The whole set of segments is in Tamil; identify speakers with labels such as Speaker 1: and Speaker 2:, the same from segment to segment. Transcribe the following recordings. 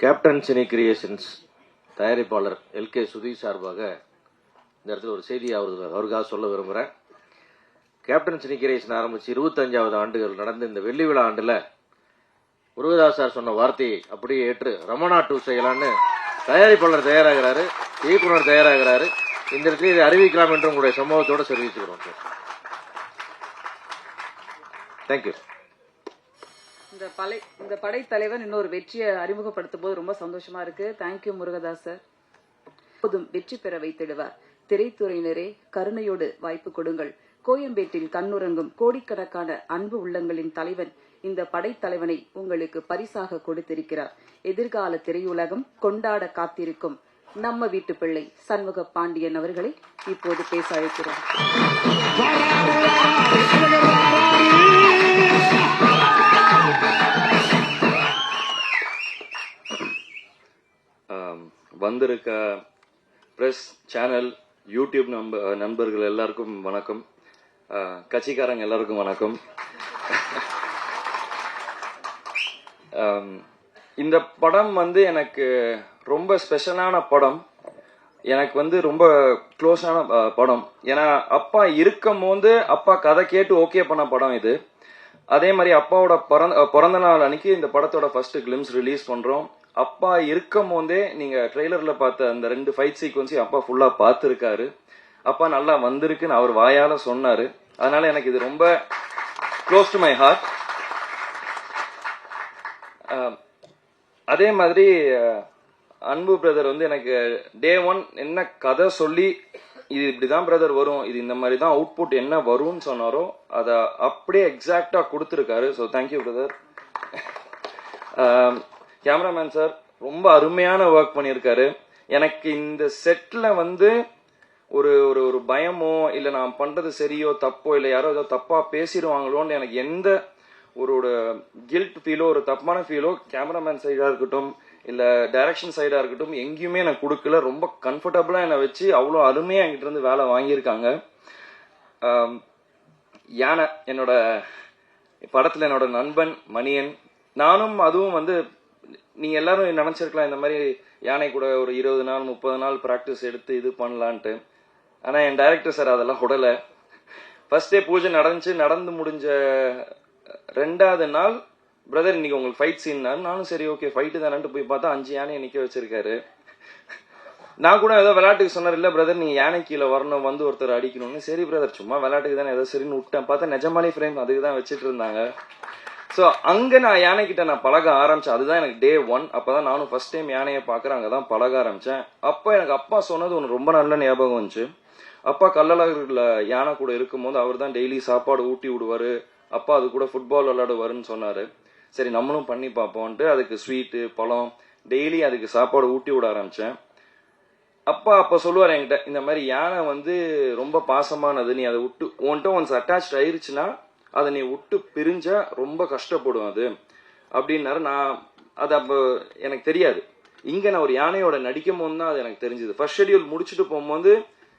Speaker 1: கேப்டன் சினி கிரியேஷன்ஸ் தயாரிப்பாளர் எல்கே சுதீஷ் சார்பாக இந்த இடத்துல ஒரு செய்தி அவருக்காக சொல்ல விரும்புகிறேன். கேப்டன் சினி கிரியேஷன் ஆரம்பித்து 25வது ஆண்டுகள் நடந்த இந்த வெள்ளி விழா ஆண்டில் முருகதாஸ் சார் சொன்ன வார்த்தையை அப்படியே ஏற்று ரமணா 2 செய்யலான்னு தயாரிப்பாளர் தயாராகிறாரு, இயக்குனர் தயாராகிறாரு. இந்த இடத்துல இதை அறிவிக்கலாம் என்று உங்களுடைய சம்பவத்தோடு தெரிவிச்சுக்கிறோம் சார். தேங்க்யூ.
Speaker 2: இந்த படைத்தலைவன் இன்னொரு வெற்றியை அறிமுகப்படுத்தும் போது ரொம்ப சந்தோஷமா இருக்கு. Thank you Murugadoss sir. எப்போதும் வெற்றி பெற வைத்திடுவார். திரைத்துறையினரே கருணையோடு வாய்ப்பு கொடுங்கள். கோயம்பேட்டில் கண்ணுறங்கும் கோடிக்கணக்கான அன்பு உள்ளங்களின் தலைவன் இந்த படைத்தலைவனை உங்களுக்கு பரிசாக கொடுத்திருக்கிறார். எதிர்கால திரையுலகம் கொண்டாட காத்திருக்கும் நம்ம வீட்டு பிள்ளை சண்முக பாண்டியன் அவர்களை இப்போது பேச அழைக்கிறோம்.
Speaker 3: வந்திருக்க பிரஸ் சேனல், யூடியூப் நண்பர்கள் எல்லாருக்கும் வணக்கம். கட்சிக்காரங்க எல்லாருக்கும் வணக்கம். இந்த படம் எனக்கு ரொம்ப ஸ்பெஷலான படம். எனக்கு ரொம்ப க்ளோஸான படம். ஏன்னா அப்பா இருக்கும் போது அப்பா கதை கேட்டு ஓகே பண்ண படம் இது. அதே மாதிரி அப்பாவோட பிறந்த நாள் அன்னைக்கு இந்த படத்தோட ஃபர்ஸ்ட் கிளிம்ஸ் ரிலீஸ் பண்றோம். அப்பா இருக்கும் போதே நீங்க ட்ரெய்லர்ல பார்த்த அந்த 2 ஃபைட் சீக்வன்ஸையும் அப்பா ஃபுல்லா பார்த்திருக்காரு. அப்பா நல்லா வந்திருக்குன்னு அவர் வாயால சொன்னாரு. அதனால எனக்கு இது ரொம்ப க்ளோஸ் டு மை ஹார்ட். அதே மாதிரி அன்பு பிரதர் எனக்கு டே 1 என்ன கதை சொல்லி இது இப்படிதான் பிரதர் வரும், இது இந்த மாதிரி தான் அவுட்புட் என்ன வரும்னு சொன்னாரோ அதை அப்படியே எக்ஸாக்டா கொடுத்துருக்காரு. So thank you brother. Cameraman sir ரொம்ப அருமையான ஒர்க் பண்ணியிருக்காரு. எனக்கு இந்த செட்ல ஒரு ஒரு பயமோ இல்ல நான் பண்றது சரியோ தப்போ இல்ல யாரோ ஏதோ தப்பா பேசிடுவாங்களோன்னு எனக்கு எந்த ஒரு கில்ட் ஃபீலோ ஒரு தப்பான ஃபீலோ கேமராமேன் சைடா இருக்கட்டும் இல்ல டைரக்ஷன் சைடா இருக்கட்டும் எங்கேயுமே எனக்கு கொடுக்கல. ரொம்ப கம்ஃபர்டபுளா என்னை வச்சு அவ்வளோ அருமையா என்கிட்ட இருந்து வேலை வாங்கியிருக்காங்க. யானை என்னோட படத்துல என்னோட நண்பன் மணியன். நானும் அதுவும் நீங்க எல்லாரும் நினைச்சிருக்கலாம் இந்த மாதிரி யானை கூட ஒரு 20 நாள் 30 நாள் பிராக்டிஸ் எடுத்து இது பண்ணலான்ட்டு. ஆனா என் டைரக்டர் சார் அதெல்லாம் உடல. ஃபர்ஸ்ட் டே பூஜை நடந்து முடிஞ்ச 2வது நாள் பிரதர் இன்னைக்கு உங்களுக்கு ஃபைட் சீன். நானும் சரி ஓகே ஃபைட்டு தானே போய் பார்த்தா 5 யானையை நிக்க வச்சிருக்காரு. நான் கூட ஏதோ விளையாட்டுக்கு சொன்னார், இல்ல பிரதர் நீங்க யானை கீழே வரணும் ஒருத்தர் அடிக்கணும்னு. சரி பிரதர் சும்மா விளையாட்டுக்கு தானே ஏதோ சரின்னு விட்டேன். பார்த்தா நிஜமாலே ஃப்ரேம் அதுக்கு தான் வச்சுட்டு இருந்தாங்க. ஸோ அங்க நான் யானை கிட்ட நான் பழக ஆரம்பிச்சேன். அதுதான் எனக்கு டே 1. அப்பதான் நானும் ஃபர்ஸ்ட் டைம் யானையை பாக்குறேன். அங்கதான் பழக ஆரம்பிச்சேன். அப்ப எனக்கு அப்பா சொன்னது ஒன்று ரொம்ப நல்ல ஞாபகம் வந்துச்சு. அப்பா கள்ளழகர்ல யானை கூட இருக்கும்போது அவர் தான் டெய்லி சாப்பாடு ஊட்டி விடுவாரு. அப்பா அது கூட ஃபுட்பால் விளையாடுவாருன்னு சொன்னாரு. சரி நம்மளும் பண்ணி பார்ப்போம்ட்டு அதுக்கு ஸ்வீட்டு பழம் டெய்லி அதுக்கு சாப்பாடு ஊட்டி விட ஆரம்பிச்சேன். அப்பா சொல்லுவார் என்கிட்ட, இந்த மாதிரி யானை ரொம்ப பாசமானது, நீ அதை விட்டு உன்கிட்ட ஒன்ஸ் அட்டாச் ஆயிருச்சுன்னா அதை நீ விட்டு பிரிஞ்சா ரொம்ப கஷ்டப்படும் அது அப்படின்னாரு. நான் அது அப்போ எனக்கு தெரியாது. இங்க நான் ஒரு யானையோட நடிக்கும் போது தான் அது எனக்கு தெரிஞ்சது. ஃபர்ஸ்ட் ஷெட்யூல் முடிச்சுட்டு போகும்போது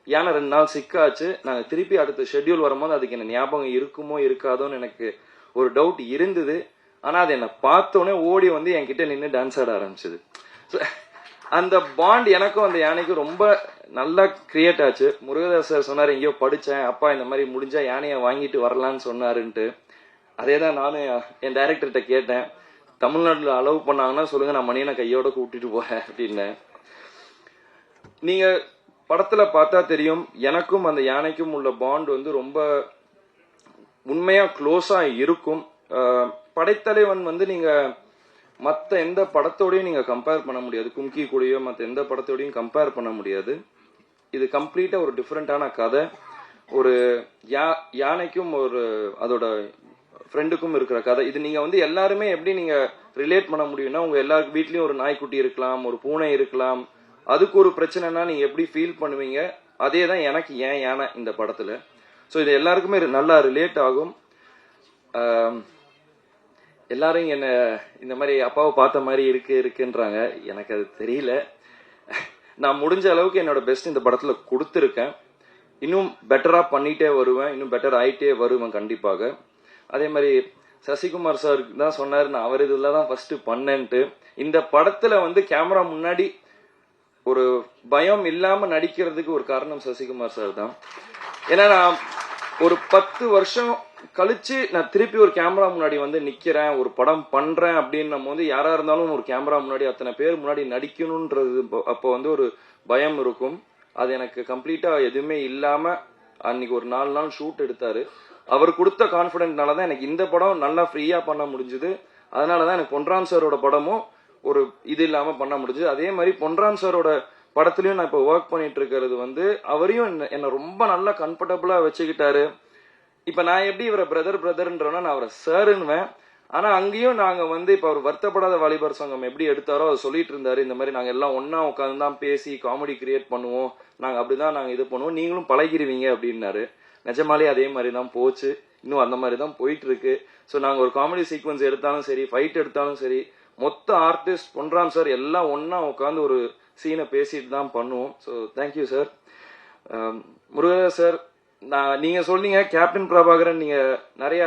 Speaker 3: யானை 2 நாள் சிக்காச்சு. நாங்க திருப்பி அடுத்த ஷெட்யூல் வரும்போது அதுக்கு என்ன ஞாபகம் இருக்குமோ இருக்காதோன்னு எனக்கு ஒரு டவுட் இருந்தது. ஆனா அது என்ன பார்த்தோன்னே ஓடி என்கிட்ட நின்று டான்ஸ் ஆட ஆரம்பிச்சது. அந்த பாண்ட் எனக்கும் அந்த யானைக்கும் ரொம்ப நல்லா கிரியேட் ஆச்சு. முருகதாஸ் சார் சொன்னாரு, எங்கேயோ படிச்சேன் அப்பா இந்த மாதிரி முடிஞ்சா யானையை வாங்கிட்டு வரலான்னு சொன்னாருன்ட்டு. அதே தான் நானும் என் டைரக்டர்கிட்ட கேட்டேன், தமிழ்நாட்டில் அலோவ் பண்ணாங்கன்னா சொல்லுங்க, நான் மணியனை கையோட கூட்டிட்டு போறேன் அப்படின்னு. நீங்க படத்துல பார்த்தா தெரியும், எனக்கும் அந்த யானைக்கும் உள்ள பாண்ட் ரொம்ப உண்மையா க்ளோஸா இருக்கும். படைத்தலைவன் நீங்க மற்ற எந்த படத்தோடையும் நீங்க கம்பேர் பண்ண முடியாது. கும்கி கூடயோ மற்ற எந்த படத்தோடையும் கம்பேர் பண்ண முடியாது. இது கம்ப்ளீட்டா ஒரு டிஃப்ரெண்டான கதை. ஒரு யானைக்கும் ஒரு அதோட ஃப்ரெண்டுக்கும் இருக்கிற கதை. இது நீங்க எல்லாருமே எப்படி நீங்க ரிலேட் பண்ண முடியும்னா, உங்க எல்லாருக்கு வீட்லயும் ஒரு நாய்க்குட்டி இருக்கலாம், ஒரு பூனை இருக்கலாம். அதுக்கு ஒரு பிரச்சனைனா நீங்க எப்படி ஃபீல் பண்ணுவீங்க, அதே தான் எனக்கு ஏன் யானை இந்த படத்துல. ஸோ இது எல்லாருக்குமே நல்லா ரிலேட் ஆகும். எல்லாரும் என்ன இந்த மாதிரி அப்பாவை பார்த்த மாதிரி இருக்குன்றாங்க. எனக்கு அது தெரியல. நான் முடிஞ்ச அளவுக்கு என்னோட பெஸ்ட் இந்த படத்துல கொடுத்துருக்கேன். இன்னும் பெட்டரா பண்ணிட்டே வருவேன், இன்னும் பெட்டர் ஆயிட்டே வருவேன் கண்டிப்பாக. அதே மாதிரி சசிகுமார் சார் தான் சொன்னாரு நான் அவர் இதுல தான் ஃபர்ஸ்ட் பண்ணேன்ட்டு. இந்த படத்துல வந்து கேமரா முன்னாடி ஒரு பயம் இல்லாம நடிக்கிறதுக்கு ஒரு காரணம் சசிகுமார் சார் தான். ஏன்னா நான் ஒரு 10 வருஷம் கழிச்சு நான் திருப்பி ஒரு கேமரா முன்னாடி வந்து நிக்கிறேன், ஒரு படம் பண்றேன் அப்படின்னும் போது யாரா இருந்தாலும் ஒரு கேமரா முன்னாடி அத்தனை பேர் முன்னாடி நடிக்கணும்ன்றது அப்போ வந்து ஒரு பயம் இருக்கும். அது எனக்கு கம்ப்ளீட்டா எதுவுமே இல்லாம அன்னைக்கு ஒரு 4 நாள் ஷூட் எடுத்தாரு. அவர் கொடுத்த கான்பிடென்ட்னாலதான் எனக்கு இந்த படம் நல்லா ஃப்ரீயா பண்ண முடிஞ்சது. அதனாலதான் எனக்கு பொன்ராம் சாரோட படமும் ஒரு இது இல்லாம பண்ண முடிஞ்சது. அதே மாதிரி பொன்ராம் சாரோட படத்துலயும் நான் இப்ப ஒர்க் பண்ணிட்டு இருக்கிறது வந்து அவரையும் என்ன ரொம்ப நல்லா கம்ஃபர்டபுளா வச்சுக்கிட்டாரு. இப்ப நான் எப்படி இவரை பிரதர்ன்றோன்னா நான் அவரை சாருன்னுவேன். ஆனா அங்கேயும் நாங்க வந்து இப்ப அவர் வருத்தப்படாத வாலிபர் சங்கம் எப்படி எடுத்தாரோ அதை சொல்லிட்டு இருந்தாரு. இந்த மாதிரி நாங்க எல்லாம் ஒன்னா உட்காந்து தான் பேசி காமெடி கிரியேட் பண்ணுவோம், நாங்க அப்படிதான் நாங்க இது பண்ணுவோம், நீங்களும் பழகிருவீங்க அப்படின்னாரு. நிஜமாலே அதே மாதிரி தான் போச்சு. இன்னும் அந்த மாதிரி தான் போயிட்டு இருக்கு. ஸோ நாங்க ஒரு காமெடி சீக்வன்ஸ் எடுத்தாலும் சரி, ஃபைட் எடுத்தாலும் சரி, மொத்த ஆர்டிஸ்ட் பொன்ராம் சார் எல்லாம் ஒன்னா உட்காந்து ஒரு சீனை பேசிட்டு தான் பண்ணுவோம். So thank you sir. Muruga sir, நீங்க சொன்னீங்க கேப்டன் பிரபாகரன் நீங்க நிறைய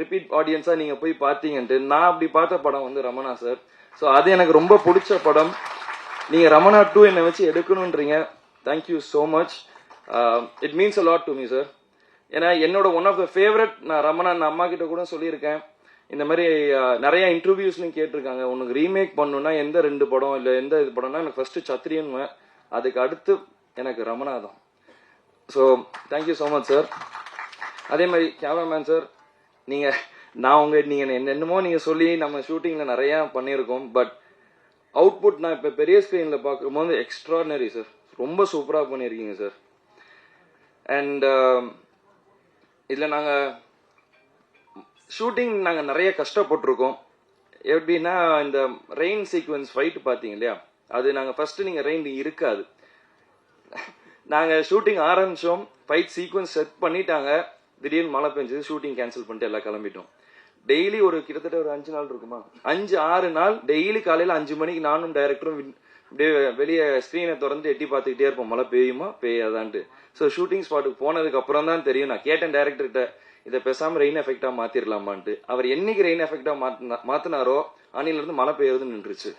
Speaker 3: ரிப்பீட் ஆடியன்ஸா நீங்க போய் பாத்தீங்கன்ட்டு. நான் அப்படி பார்த்த படம் வந்து ரமணா சார். ஸோ அது எனக்கு ரொம்ப பிடிச்ச படம். நீங்க ரமணா 2 என்னை வச்சு எடுக்கணும்ன்றீங்க. Thank you so much. It means a lot to me sir. ஏன்னா என்னோட ஒன் ஆஃப் த ஃபேவரட். நான் ரமணா அம்மா கிட்ட கூட சொல்லியிருக்கேன். இந்த மாதிரி நிறைய இன்டர்வியூஸ்லயும் கேட்டிருக்காங்க, உனக்கு ரீமேக் பண்ணணும்னா எந்த 2 படம் இல்ல எந்த இது படம்னா எனக்கு ஃபர்ஸ்ட் சத்திரியன், அதுக்கு அடுத்து எனக்கு ரமணா தான். So thank you so much sir. அதே மாதிரி கேமராமேன் சார், நீங்க என்னமோ நீங்க சொல்லி நம்ம ஷூட்டிங்ல நிறைய பண்ணியிருக்கோம். பட் அவுட்புட் நான் இப்ப பெரிய ஸ்கிரீன்ல பார்க்கும்போது எக்ஸ்ட்ராடினரி சார். ரொம்ப சூப்பரா பண்ணியிருக்கீங்க சார். அண்ட் இதுல நாங்க ஷூட்டிங் நாங்க நிறைய கஷ்டப்பட்டிருக்கோம். எப்படின்னா இந்த ரெயின் சீக்வன்ஸ் ஃபைட் பாத்தீங்க இல்லையா, அது நாங்க ஃபர்ஸ்ட் நீங்க ரெயின் இருக்காது, நாங்க ஷூட்டிங் ஆரம்பிச்சோம், ஃபைட் சீக்வன்ஸ் செட் பண்ணிட்டாங்க, திடீர்னு மழை பெஞ்சது, ஷூட்டிங் கேன்சல் பண்ணிட்டு எல்லாம் கிளம்பிட்டோம். டெய்லி ஒரு கிட்டத்தட்ட ஒரு 5 நாள் இருக்குமா, 5-6 நாள் டெய்லி காலையில 5 மணிக்கு நானும் டைரக்டரும் வெளியே ஸ்கிரீனை திறந்து எட்டி பார்த்துக்கிட்டே இருப்போம், மழை பெய்யுமா பெய்யாதான்ட்டு. ஸோ ஷூட்டிங் ஸ்பாட்டுக்கு போனதுக்கு அப்புறம் தான் தெரியும். நான் கேட்டேன் டைரக்டர்கிட்ட, இதை பேசாம ரெயின் எஃபெக்டா மாத்திரலாமான்ட்டு. அவர் என்னைக்கு ரெயின் எஃபெக்டா மாத்தினாரோ அன்னில இருந்து மழை பெய்யறது நின்றுச்சு.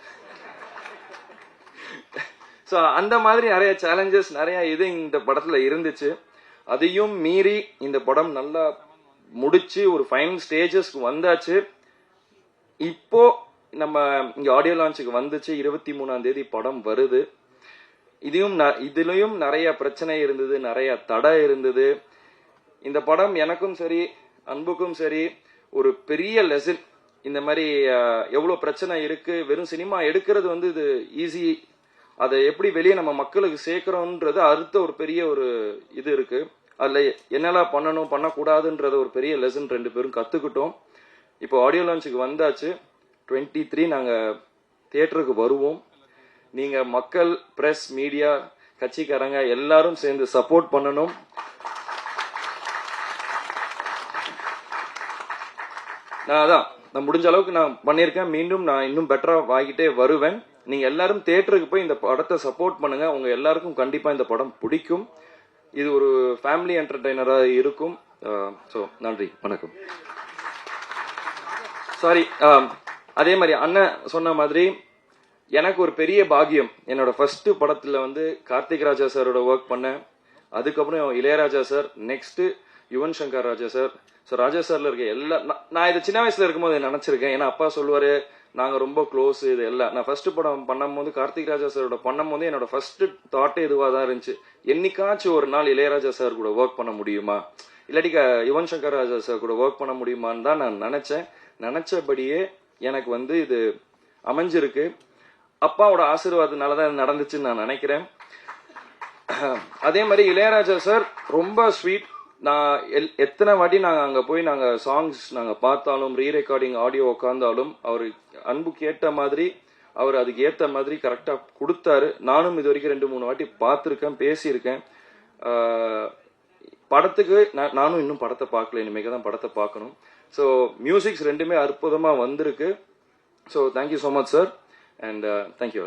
Speaker 3: சோ அந்த மாதிரி நிறைய சேலஞ்சஸ் நிறைய இது இந்த படத்துல இருந்துச்சு. அதையும் மீறி இந்த படம் நல்லா முடிச்சு ஒரு ஃபைனல் ஸ்டேஜஸ்க்கு வந்தாச்சு. இப்போ நம்ம இங்க ஆடியோ லான்ச்சுக்கு வந்துச்சு, 23ஆம் தேதி படம் வருது. இதுலயும் நிறைய பிரச்சனை இருந்தது, நிறைய தடை இருந்தது. இந்த படம் எனக்கும் சரி அன்புக்கும் சரி ஒரு பெரிய லெசன். இந்த மாதிரி எவ்வளவு பிரச்சனை இருக்கு, வெறும் சினிமா எடுக்கிறது வந்து இது ஈஸி, அதை எப்படி வெளியே நம்ம மக்களுக்கு சேர்க்கிறோம்ன்றது அடுத்த ஒரு பெரிய ஒரு இது இருக்கு. அதுல என்னெல்லாம் பண்ணணும் பண்ணக்கூடாதுன்றது ஒரு பெரிய லெசன் 2 பேரும் கத்துக்கிட்டோம். இப்போ ஆடியோ லான்ச்சுக்கு வந்தாச்சு. 23 நாங்க தியேட்டருக்கு வருவோம். நீங்க மக்கள், பிரஸ், மீடியா, கட்சிக்காரங்க எல்லாரும் சேர்ந்து சப்போர்ட் பண்ணணும். நான் முடிஞ்ச அளவுக்கு நான் பண்ணியிருக்கேன். மீண்டும் நான் இன்னும் பெட்டரா வாங்கிட்டே வருவேன். நீங்க எல்லாரும் தியேட்டருக்கு போய் இந்த படத்தை சப்போர்ட் பண்ணுங்க. உங்க எல்லாருக்கும் கண்டிப்பா இந்த படம் பிடிக்கும். இது ஒரு ஃபேமிலி என்டர்டெய்னரா இருக்கும். சோ நன்றி, வணக்கம். சாரி, அதே மாதிரி அண்ணன் சொன்ன மாதிரி எனக்கு ஒரு பெரிய பாக்கியம். என்னோட ஃபர்ஸ்ட் படத்துல வந்து கார்த்திக் ராஜா சாரோட ஒர்க் பண்ணேன். அதுக்கப்புறம் Ilaiyaraaja sir, next Yuvan Shankar Raja sir. So ராஜா சார்ல இருக்க எல்லா நான் இதை சின்ன வயசுல இருக்கும்போது நினைச்சிருக்கேன். ஏன்னா அப்பா சொல்லுவாரு நாங்க ரொம்ப க்ளோஸ். இது எல்லாம் நான் ஃபர்ஸ்ட் படம் பண்ணும் போது கார்த்திக் ராஜா சாரோட பண்ணும் போது என்னோட ஃபர்ஸ்ட் தாட்டே இதுவா தான் இருந்துச்சு. என்னைக்காச்சும் ஒரு நாள் இளையராஜா சார் கூட ஒர்க் பண்ண முடியுமா, இல்லாட்டி யுவன் சங்கர் ராஜா சார் கூட ஒர்க் பண்ண முடியுமான்னு தான் நான் நினைச்சேன். நினைச்சபடியே எனக்கு வந்து இது அமைஞ்சிருக்கு. அப்பாவோட ஆசீர்வாதத்தினாலதான் நடந்துச்சுன்னு நான் நினைக்கிறேன். அதே மாதிரி இளையராஜா சார் ரொம்ப ஸ்வீட். நான் எத்தனை வாட்டி நாங்க அங்க போய் நாங்க சாங்ஸ் நாங்க பார்த்தாலும், ரீ ரெக்கார்டிங் ஆடியோ உட்கார்ந்தாலும் அவர் அன்புக்கு ஏற்ற மாதிரி அவர் அதுக்கு ஏற்ற மாதிரி கரெக்டா கொடுத்தாரு. நானும் இது வரைக்கும் 2-3 வாட்டி பார்த்திருக்கேன், பேசியிருக்கேன். படத்துக்கு நானும் இன்னும் படத்தை பார்க்கல, இனிமேல் தான் படத்தை பார்க்கணும். ஸோ மியூசிக்ஸ் 2மே அற்புதமா வந்திருக்கு. So thank you so much sir, and thank you.